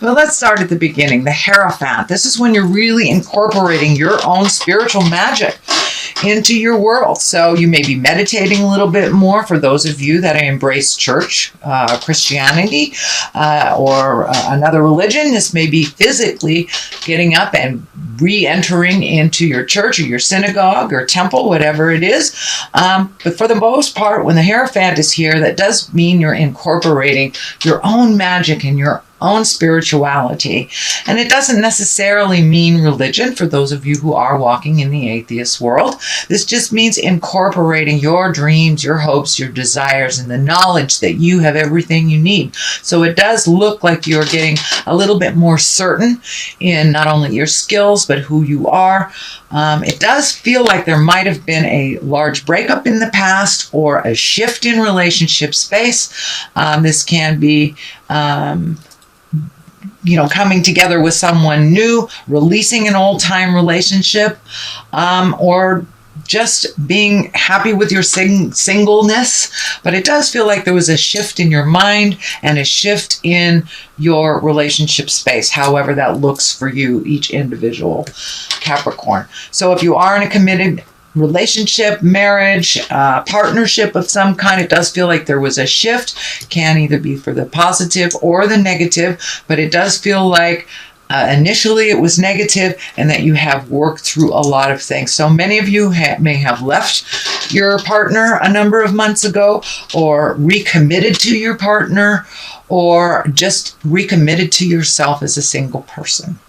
Well, let's start at the beginning. The Hierophant. This is when you're really incorporating your own spiritual magic into your world. So you may be meditating a little bit more for those of you that embrace church, Christianity, or another religion. This may be physically getting up and re-entering into your church or your synagogue or temple, whatever it is. But for the most part, when the Hierophant is here, that does mean you're incorporating your own magic and your own spirituality. And it doesn't necessarily mean religion for those of you who are walking in the atheist world. This just means incorporating your dreams, your hopes, your desires, and the knowledge that you have everything you need. So it does look like you're getting a little bit more certain in not only your skills, but who you are. It does feel like there might have been a large breakup in the past or a shift in relationship space. This can be coming together with someone new, releasing an old-time relationship, or just being happy with your singleness. But it does feel like there was a shift in your mind and a shift in your relationship space, however that looks for you, each individual Capricorn. So if you are in a committed relationship, marriage, partnership of some kind, it does feel like there was a shift. Can either be for the positive or the negative, but it does feel like initially it was negative and that you have worked through a lot of things. So many of you may have left your partner a number of months ago, or recommitted to your partner, or just recommitted to yourself as a single person.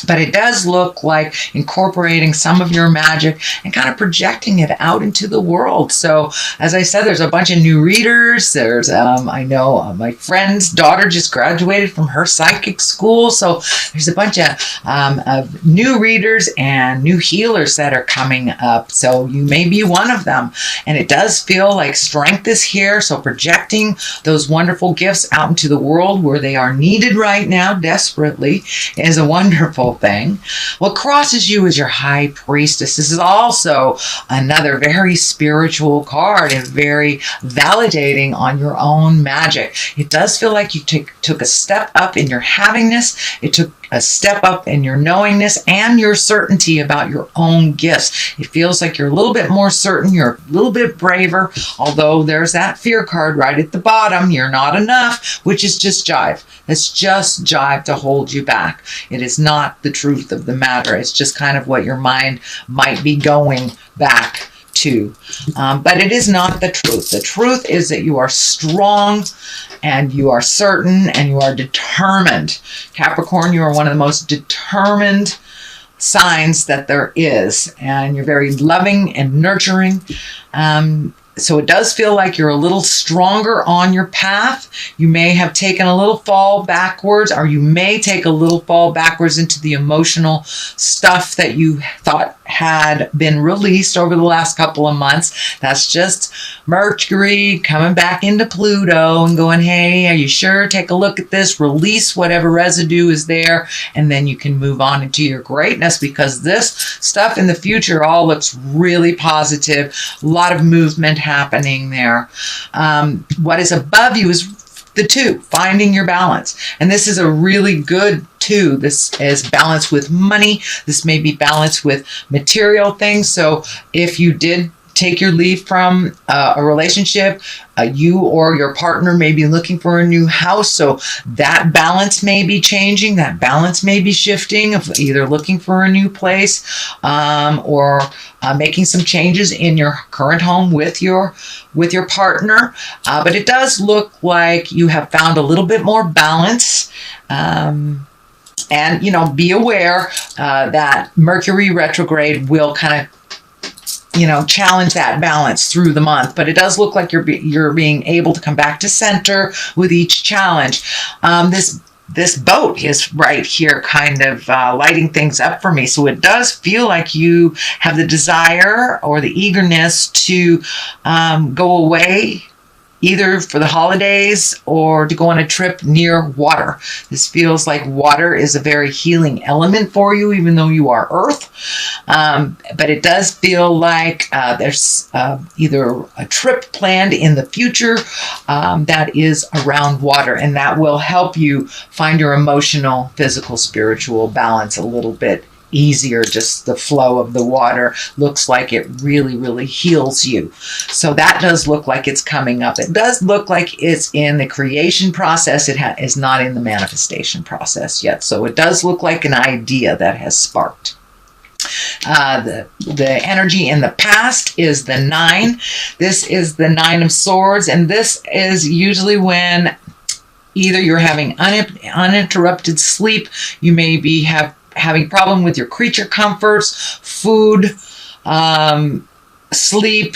But it does look like incorporating some of your magic and kind of projecting it out into the world. So, as I said, there's a bunch of new readers. There's, I know my friend's daughter just graduated from her psychic school. So there's a bunch of new readers and new healers that are coming up. So you may be one of them. And it does feel like strength is here. So projecting those wonderful gifts out into the world where they are needed right now desperately is a wonderful thing. What crosses you is your High Priestess. This is also another very spiritual card and very validating on your own magic. It does feel like you took a step up in your havingness. It took a step up in your knowingness and your certainty about your own gifts. It feels like you're a little bit more certain. You're a little bit braver, although there's that fear card right at the bottom. You're not enough, which is just jive. It's just jive to hold you back. It is not the truth of the matter. It's just kind of what your mind might be going back to. But it is not the truth. The truth is that you are strong and you are certain and you are determined. Capricorn, you are one of the most determined signs that there is. And you're very loving and nurturing. So it does feel like you're a little stronger on your path. You may have taken a little fall backwards, or you may take a little fall backwards into the emotional stuff that you thought had been released over the last couple of months. That's just Mercury coming back into Pluto and going, hey, are you sure? Take a look at this, release whatever residue is there, and then you can move on into your greatness, because this stuff in the future all looks really positive. A lot of movement happening there. What is above you is the 2, finding your balance. And this is a really good 2. This is balance with money. This may be balance with material things. So if you did take your leave from a relationship, you or your partner may be looking for a new house. So that balance may be changing. That balance may be shifting, of either looking for a new place or making some changes in your current home with your partner. But it does look like you have found a little bit more balance. And, be aware that Mercury retrograde will kind of challenge that balance through the month, but it does look like you're being able to come back to center with each challenge. This boat is right here kind of lighting things up for me. So it does feel like you have the desire or the eagerness to go away either for the holidays or to go on a trip near water. This feels like water is a very healing element for you, even though you are earth. But it does feel like there's either a trip planned in the future that is around water, and that will help you find your emotional, physical, spiritual balance a little bit easier. Just the flow of the water looks like it really, really heals you. So that does look like it's coming up. It does look like it's in the creation process. It is not in the manifestation process yet. So it does look like an idea that has sparked. The energy in the past is the 9. This is the 9 of Swords, and this is usually when either you're having uninterrupted sleep, you may be having problem with your creature comforts, food, sleep,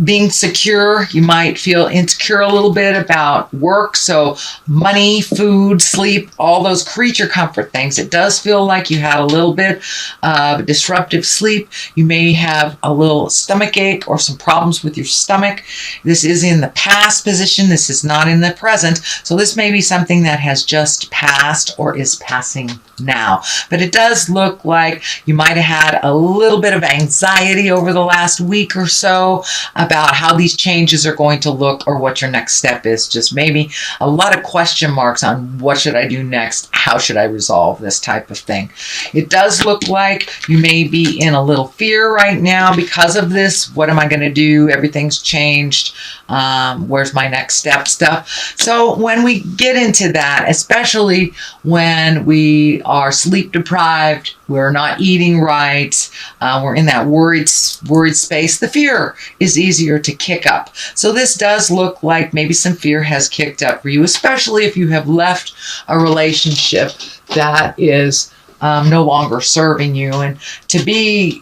being secure. You might feel insecure a little bit about work. So money, food, sleep, all those creature comfort things. It does feel like you had a little bit of disruptive sleep. You may have a little stomach ache or some problems with your stomach. This is in the past position. This is not in the present. So this may be something that has just passed or is passing now. But it does look like you might have had a little bit of anxiety over the last week or so about how these changes are going to look or what your next step is. Just maybe a lot of question marks on what should I do next? How should I resolve this type of thing? It does look like you may be in a little fear right now because of this. What am I going to do? Everything's changed. Where's my next step stuff? So when we get into that, especially when we are sleep deprived, we're not eating right, we're in that worried space, the fear is easier to kick up. So this does look like maybe some fear has kicked up for you, especially if you have left a relationship that is no longer serving you. And to be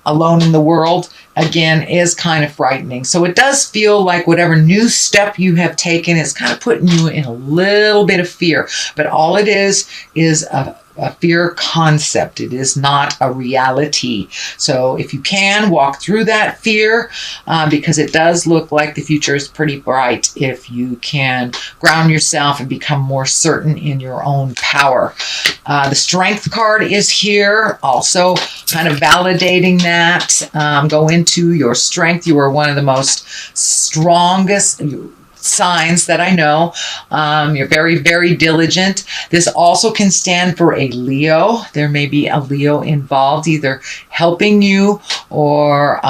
alone in the world, again, is kind of frightening. So it does feel like whatever new step you have taken is kind of putting you in a little bit of fear. But all it is a fear concept. It is not a reality. So if you can walk through that fear, because it does look like the future is pretty bright if you can ground yourself and become more certain in your own power. The Strength card is here, also kind of validating that. Go into your strength. You are one of the most strongest signs that I know. You're very, very diligent. This also can stand for a Leo. There may be a Leo involved, either helping you or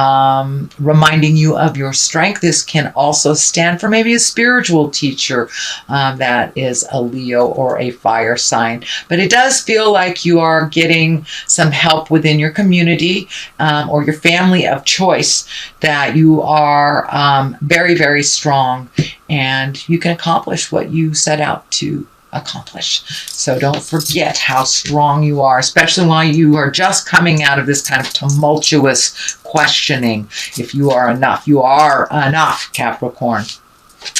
reminding you of your strength. This can also stand for maybe a spiritual teacher that is a Leo or a fire sign. But it does feel like you are getting some help within your community or your family of choice, that you are very, very strong, and you can accomplish what you set out to accomplish. So don't forget how strong you are, especially while you are just coming out of this kind of tumultuous questioning. If you are enough, you are enough, Capricorn.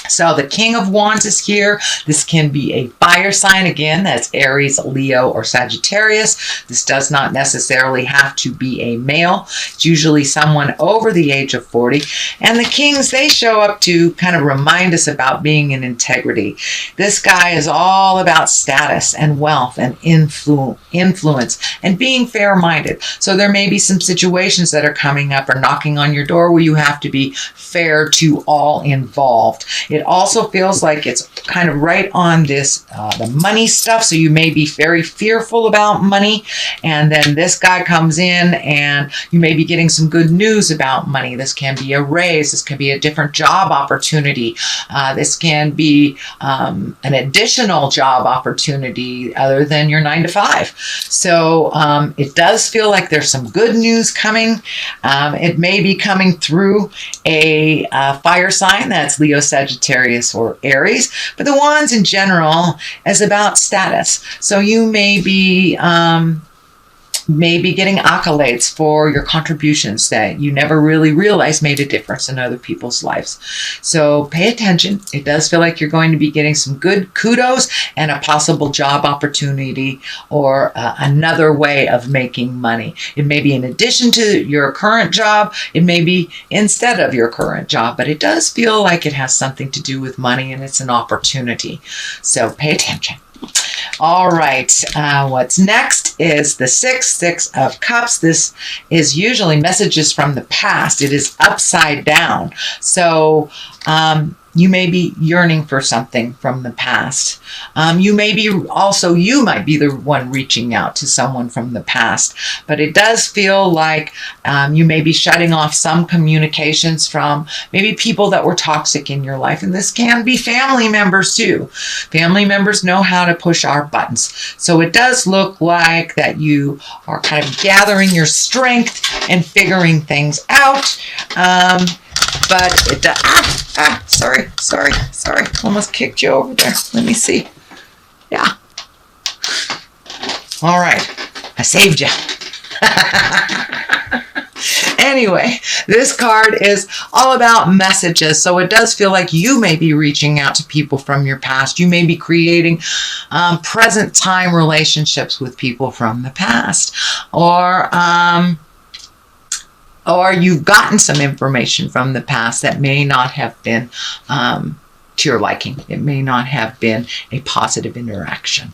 So the King of Wands is here. This can be a fire sign. Again, that's Aries, Leo, or Sagittarius. This does not necessarily have to be a male. It's usually someone over the age of 40. And the Kings, they show up to kind of remind us about being in integrity. This guy is all about status and wealth and influence and being fair-minded. So there may be some situations that are coming up or knocking on your door where you have to be fair to all involved. It also feels like it's kind of right on this, the money stuff. So you may be very fearful about money. And then this guy comes in and you may be getting some good news about money. This can be a raise. This can be a different job opportunity. This can be an additional job opportunity other than your 9-to-5. So it does feel like there's some good news coming. It may be coming through a fire sign. That's Leo, Sagittarius, or Aries. But the Wands in general is about status. So you may be maybe getting accolades for your contributions that you never really realized made a difference in other people's lives. So pay attention. It does feel like you're going to be getting some good kudos and a possible job opportunity or another way of making money. It may be in addition to your current job. It may be instead of your current job, but it does feel like it has something to do with money and it's an opportunity. So pay attention. All right, what's next is the Six of Cups. This is usually messages from the past. It is upside down. So you may be yearning for something from the past. You might be the one reaching out to someone from the past, but it does feel like you may be shutting off some communications from maybe people that were toxic in your life. And this can be family members too. Family members know how to push our buttons. So it does look like that you are kind of gathering your strength and figuring things out. But it sorry. Almost kicked you over there. Let me see. Yeah. All right. I saved you. Anyway, this card is all about messages. So it does feel like you may be reaching out to people from your past. You may be creating present time relationships with people from the past. Or you've gotten some information from the past that may not have been to your liking. It may not have been a positive interaction.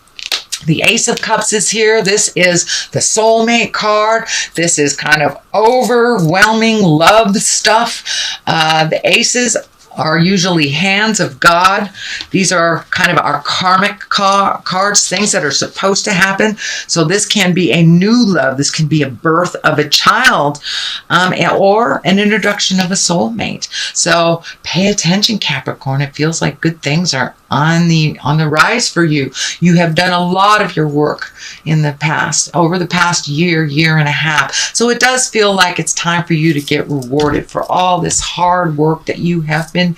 The Ace of Cups is here. This is the soulmate card. This is kind of overwhelming love stuff. The aces are usually hands of God. These are kind of our karmic cards, things that are supposed to happen. So this can be a new love. This can be a birth of a child or an introduction of a soulmate. So pay attention, Capricorn. It feels like good things are on the rise for you. You have done a lot of your work in the past, over the past year and a half. So it does feel like it's time for you to get rewarded for all this hard work that you have been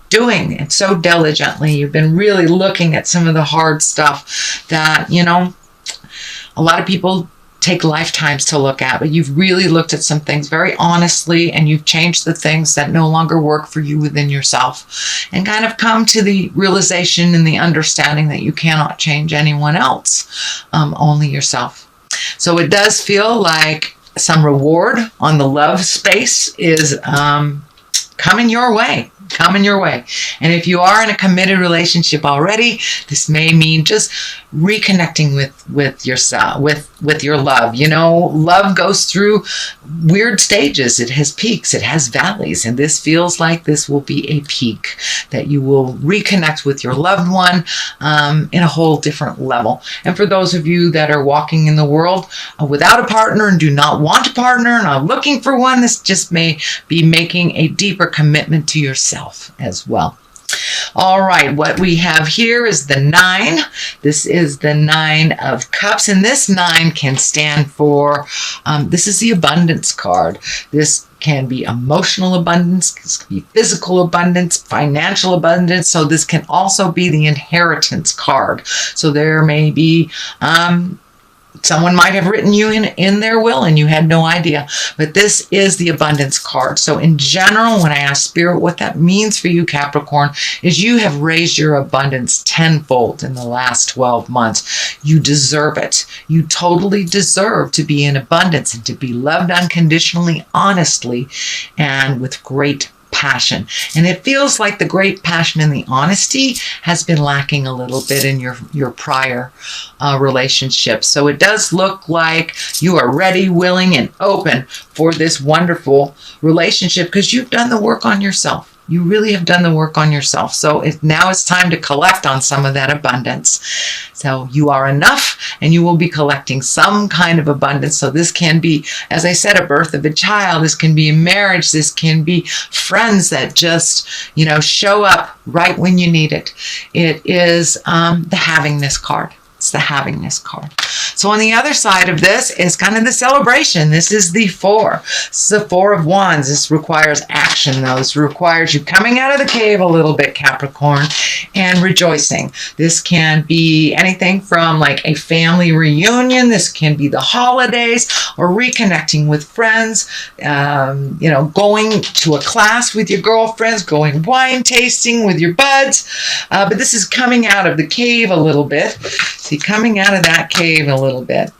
doing it so diligently. You've been really looking at some of the hard stuff that, a lot of people take lifetimes to look at, but you've really looked at some things very honestly, and you've changed the things that no longer work for you within yourself, and kind of come to the realization and the understanding that you cannot change anyone else, only yourself. So it does feel like some reward on the love space is coming your way. And if you are in a committed relationship already, this may mean just reconnecting with yourself, with your love. Love goes through weird stages. It has peaks, it has valleys, and this feels like this will be a peak, that you will reconnect with your loved one in a whole different level. And for those of you that are walking in the world without a partner and do not want a partner and are looking for one, this just may be making a deeper commitment to yourself as well. All right, what we have here is the 9. This is the 9 of Cups, and this 9 can stand for, this is the abundance card. This can be emotional abundance, this can be physical abundance, financial abundance. So this can also be the inheritance card. So there may be someone might have written you in their will and you had no idea, but this is the abundance card. So in general, when I ask Spirit what that means for you, Capricorn, is you have raised your abundance tenfold in the last 12 months. You deserve it. You totally deserve to be in abundance and to be loved unconditionally, honestly, and with great passion. And it feels like the great passion and the honesty has been lacking a little bit in your prior relationships. So it does look like you are ready, willing, and open for this wonderful relationship because you've done the work on yourself. You really have done the work on yourself. So now it's time to collect on some of that abundance. So you are enough, and you will be collecting some kind of abundance. So this can be, as I said, a birth of a child. This can be a marriage. This can be friends that just, show up right when you need it. It is the havingness card. It's the havingness card. So on the other side of this is kind of the celebration. This is the 4. This is the 4 of Wands. This requires action, though. This requires you coming out of the cave a little bit, Capricorn, and rejoicing. This can be anything from like a family reunion. This can be the holidays or reconnecting with friends, going to a class with your girlfriends, going wine tasting with your buds. But this is coming out of the cave a little bit. See, coming out of that cave a little bit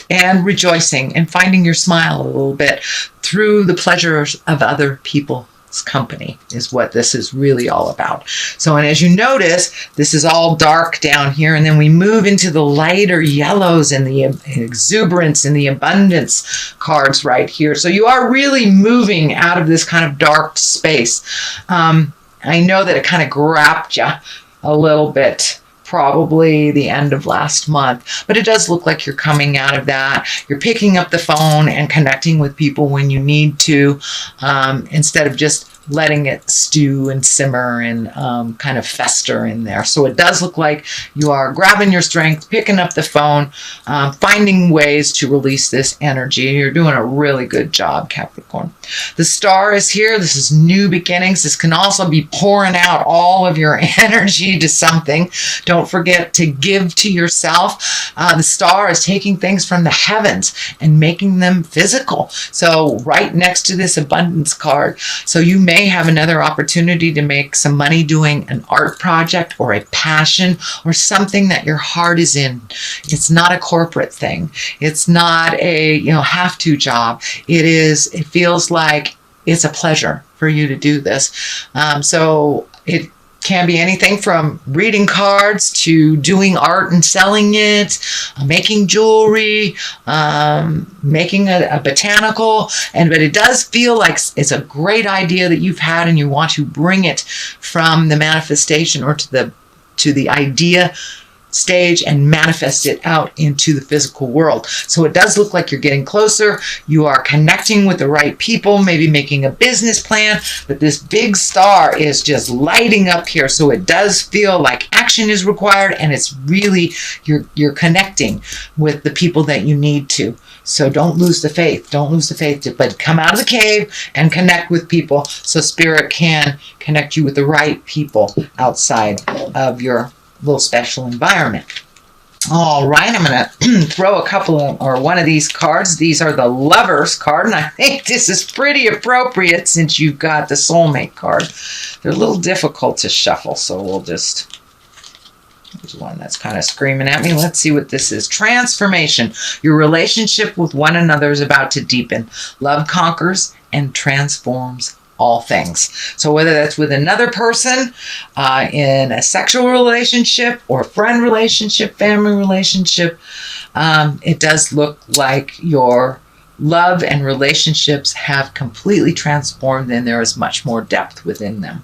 and rejoicing and finding your smile a little bit through the pleasures of other people's company is what this is really all about. So, and as you notice, this is all dark down here, and then we move into the lighter yellows and the exuberance and the abundance cards right here. So you are really moving out of this kind of dark space. I know that it kind of grabbed you a little bit, probably the end of last month, but it does look like you're coming out of that. You're picking up the phone and connecting with people when you need to, instead of just letting it stew and simmer and kind of fester in there. So it does look like you are grabbing your strength, picking up the phone, finding ways to release this energy. You're doing a really good job, Capricorn. The star is here. This is new beginnings. This can also be pouring out all of your energy to something. Don't forget to give to yourself. The star is taking things from the heavens and making them physical. So right next to this abundance card. So you may have another opportunity to make some money doing an art project or a passion or something that your heart is in. It's not a corporate thing. It's not a have-to job. It feels like it's a pleasure for you to do this. So it can be anything from reading cards to doing art and selling it, making jewelry, making a botanical, but it does feel like it's a great idea that you've had and you want to bring it from the manifestation or to the idea stage and manifest it out into the physical world. So it does look like you're getting closer. You are connecting with the right people, maybe making a business plan, but this big star is just lighting up here. So it does feel like action is required, and it's really, you're connecting with the people that you need to. So don't lose the faith. Don't lose the faith, but come out of the cave and connect with people so Spirit can connect you with the right people outside of your little special environment. All right, I'm going to throw one of these cards. These are the Lovers card, and I think this is pretty appropriate since you've got the Soulmate card. They're a little difficult to shuffle, so we'll just... There's one that's kind of screaming at me. Let's see what this is. Transformation. Your relationship with one another is about to deepen. Love conquers and transforms all things. So whether that's with another person, in a sexual relationship or friend relationship, family relationship, it does look like your love and relationships have completely transformed and there is much more depth within them.